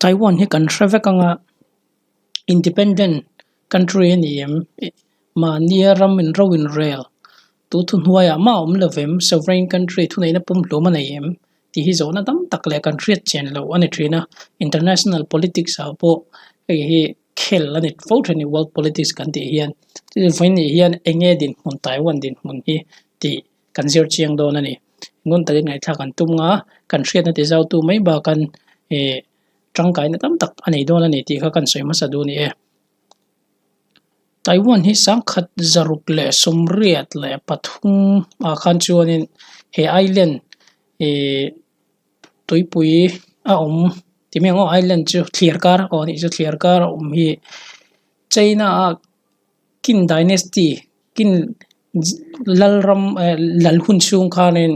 Taiwan hi country vekanga independent country ni em ma near ram in rawin rail tu thun huaya ma lovem sovereign country thunai na pum hloma na em ti hi zona dam takle country chen lo ani trina international politics ha po hi khel ani vote ani world politics kan ti hian ti fain ni hian enge din mun Taiwan din mun hi ti kanzir chiang don ani ngun ta ngai thla kan tumnga country na ti zau tu mai ba kan e tangkai na tam tak ani don ani ti kha kan soi ma sadu ni e Taiwan hi sangkhat zaruk le somriat le pathum a khan chuanin he island e toipui a timeng island chu clear kar ni chu clear kar hi China kin dynasty kin lalram lalhun chung khanin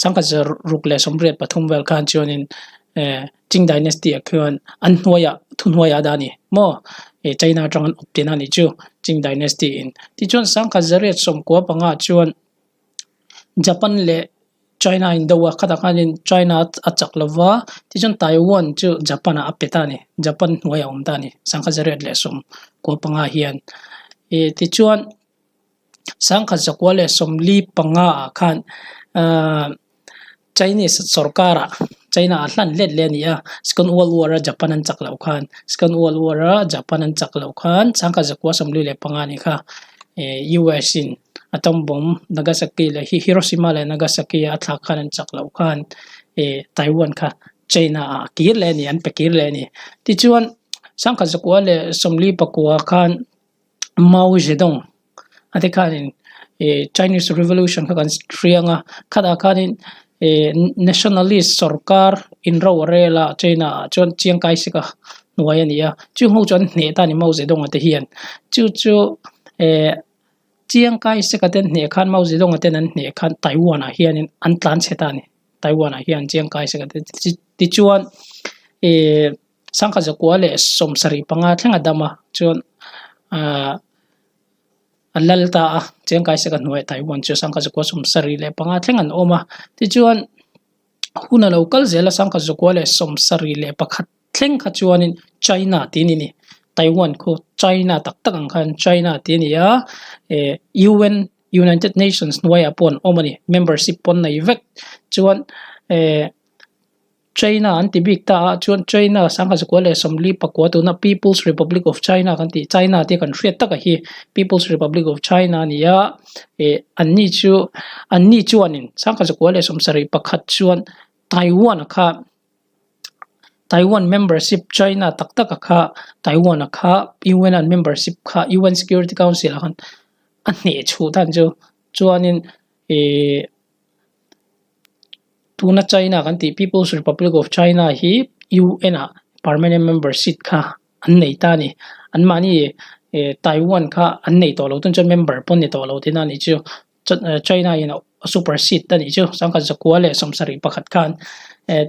sangkhat zaruk le somriat pathum wel khan chuanin Qing dynasty akhuan an hnuaya thunhuaya dani mo China tang optina ni chu Qing dynasty in ti chuan sangkhat zariat som kwa panga chuan Japan le China in dawa khata khanin China achak lawa ti chuan Taiwan chu Japan a apetani Japan hnuaya omtani sangkhat zariat le som kwa panga hian ti chuan sangkhat zakwa le som li panga khan Chinese sarkara China hlan let le nia second world war Japan an chaklau khan second world war Japan an chaklau khan sangka zakwa samli le panga ni kha US in atom bomb Nagasaki le Hiroshima le Nagasaki athak khan an chaklau khan Taiwan kha China kir le ni an pekir le ni ti chuan sangka zakwa le somli pakwa khan Mao Zedong ate khanin Chinese revolution kha kan trianga khada khanin nationalist sarkar in rawrela China chon chiang kai sika nuaya nia chu ho chon ne ta ni Mao Zedong ate hian chu chiang kai sika ten ne khan Mao Zedong ate nan ne khan Taiwan a hian an tlan cheta ni Taiwan a hian chiang kai sika ti chuan sangkha zakwa le somsari panga thlenga dama chon alalta chiang kai sika nuai Taiwan chu sangkha zakwa somsari le panga thlengan oma ti chuan huna local zela sangkha zakwa le somsari le pakhat thleng kha chuanin China tini ni Taiwan ko China tak tak ang khan China tini ya UN United Nations nuai apon omani membership pon nei vek chuan China antibik ta chuan China sangkha zakwa le somli pakwa tu na People's Republic of China kan ti China ti kan hriat taka hi People's Republic of China nia anni chuanin sangkha zakwa le somsari pakhat chuan Taiwan membership China tak tak kha Taiwan kha UN membership kha UN Security Council khan anne chu tan chu chuanin tuna China kan ti People's Republic of China hi UN permanent membership kha annei ta ni anmani Taiwan kha annei to lo tun chon member pon ni to lo tina ni chu China in super seat ta ni chu sangkha zakwa le somsari pakhat khan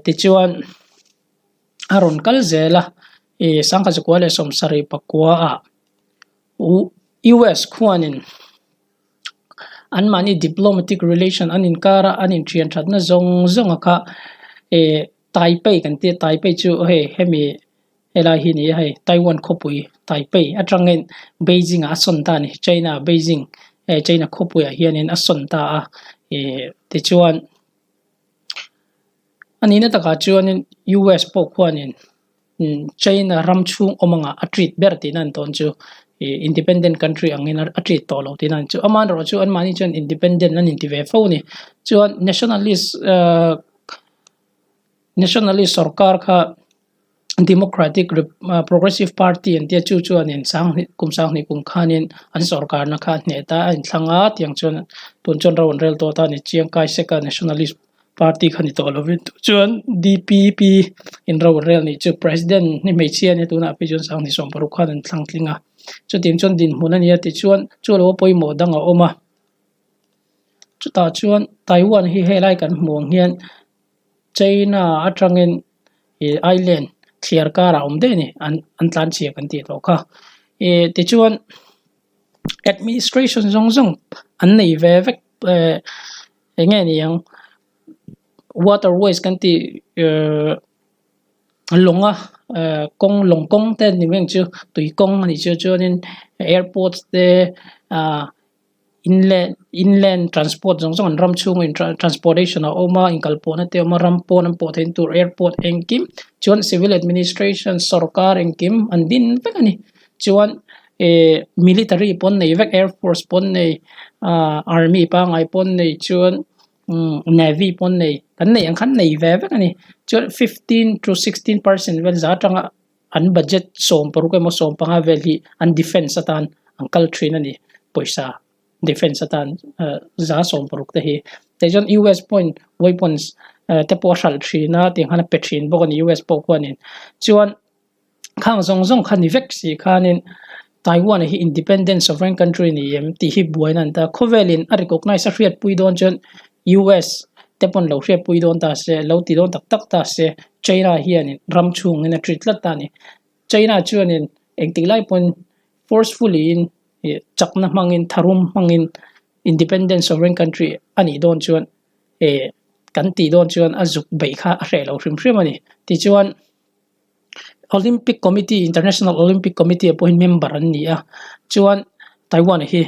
ti chuan aron kal zela sangkha zakwa le somsari pakwa US khuanin anmani diplomatic relation anin kara anin thian thatna zong kha Taipei kan ti Taipei chu hemi ela hi ni Taiwan khopui Taipei atrangen Beijing a sonta ni China Beijing China khopui hianin a sonta ti chuan anina taka chuanin US po khuanin China ramchung omanga atreat berti nan ton chu independent country angin atreat to lo tinan chu aman ro chu anmani chon independent nan intive fo ni chuan nationalist sarkar kha Democratic Progressive Party and tia chu chuanin sang ni kum khanin an sarkar na kha neta an thlanga tiang chon ton chon ron rel to ta ni chiang kai seka nationalist party khani to lovin chuan DPP in ro rel ni chu president ni mei chia ni tuna pi chon sang ni som paru khan an thlang tlinga chu tim chon din hunani ati chuan chu lo pawimawh danga oma chu ta chuan Taiwan hi helai kan hmuang hian China atangin island clear kara omde ni an tlan chia kan ti to kha ti chuan administration zong an nei ve vek nge ni yang waterways kan ti longa kong long kong te ni meng chu tui kong ni chu chu nin airports te inland transport jong jong ram chung in transportation oma inkalpo na te oma rampo nam po ten tur airport engkim chuan civil administration sarkar engkim andin pekani chuan military pon nei vek air force pon nei army pa ngai pon nei chuan navy pon nei kan nei ang khan nei ve vek ani chuan 15 to 16% vel za tanga an budget som paru ke mo som panga vel hi an defense atan uncle train ani poisa defense atan za som paru te hi te jon US point weapons te po shal thina ting hana petrin bo ni US po kwanin chuan khang zong zong khan ni vek si khanin Taiwan hi independent sovereign country ni em ti hi buainan ta khovelin a recognize a hriat pui don chen US tepon lo hriat pui don ta se lo ti don tak tak ta se China hian ram chung in a treat lat ta ni China chuan in engti lai pon forcefully in chakna mangin tharum mangin independent sovereign country ani don chuan kan ti don chuan azuk bei kha a hre lo hrim hrim ani ti chuan Olympic Committee International Olympic Committee appoint member an ni a chuan Taiwan hi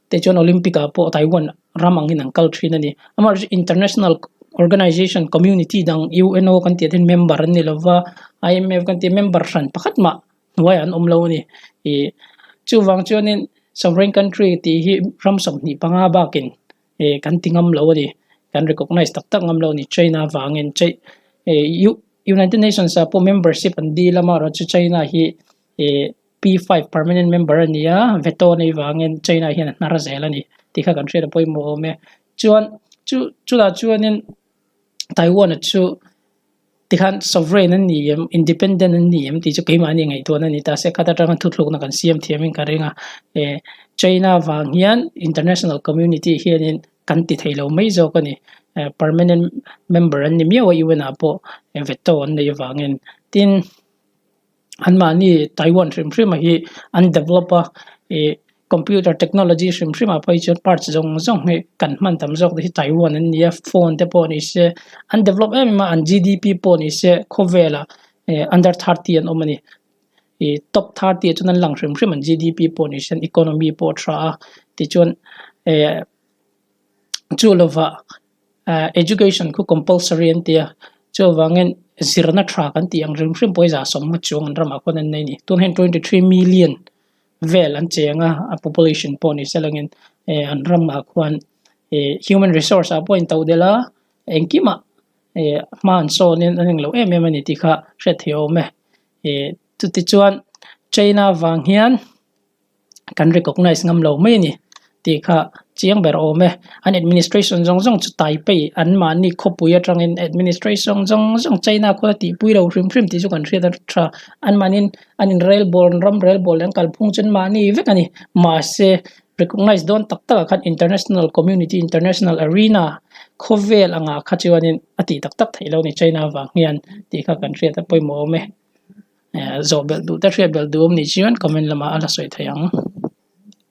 te chuan Olympic a po Taiwan ramangin ang culture na ni amar international organization community dang UNO kan ti den member an ni lova IMF kan ti member ran pakhat ma nuai an omlo ni chu wang chuan in sovereign country ti hi ram som ni panga bakin kan tingam lo ni kan recognize tak tak ngam lo ni China wangin United Nations po membership and di lama ro chu China hi P5 permanent member ania veto nei wangin China hi nara zela ni tikha country da pawimawh me chuan chu da chuan in Taiwan chu tikhan sovereign an ni independent an ni ti chu keima ni ngai to na ni ta se khata tang thuthluk na kan siam thiamin karenga China wang hian international community hian kan ti thailo mai zo ka ni permanent member an ni miawa iwana po veto an nei wangin tin anma ni Taiwan rim hi an developer computer technology rim pai chon parts jong he kan man tam jok hi Taiwan an ni phone te po ni se an develop ma an GDP po ni se khovela under 30 an omani top 30 chuan lang rim an GDP po ni sen economy po tra ti chon chulova education ku compulsory antia chowangin zirna tra kan ti ang rim poisa somma chung an rama kon nei ni 223 million vel an chenga a population poni selangin an rama kwan human resource a point tawdela enkima man so nin aning lo mani ti kha hrethiau me tu ti chuan China wang hian kan recognize ngam lo mai ni ti kha chiang ber ome an administration jong chu Taipei an ma ni khopuya tang in administration jong China ko ti pui ro hrim ti chu kan thria tra an manin anin rail bol ang kalphung chen ma ni vekani ma se recognize don tak tak khan international community international arena khovel anga khachiwanin ati tak tak thailo ni China wang hian ti kha kan thria ta pawimawh me zobel du ta thria bel du ni chian comment lama ala soi thayang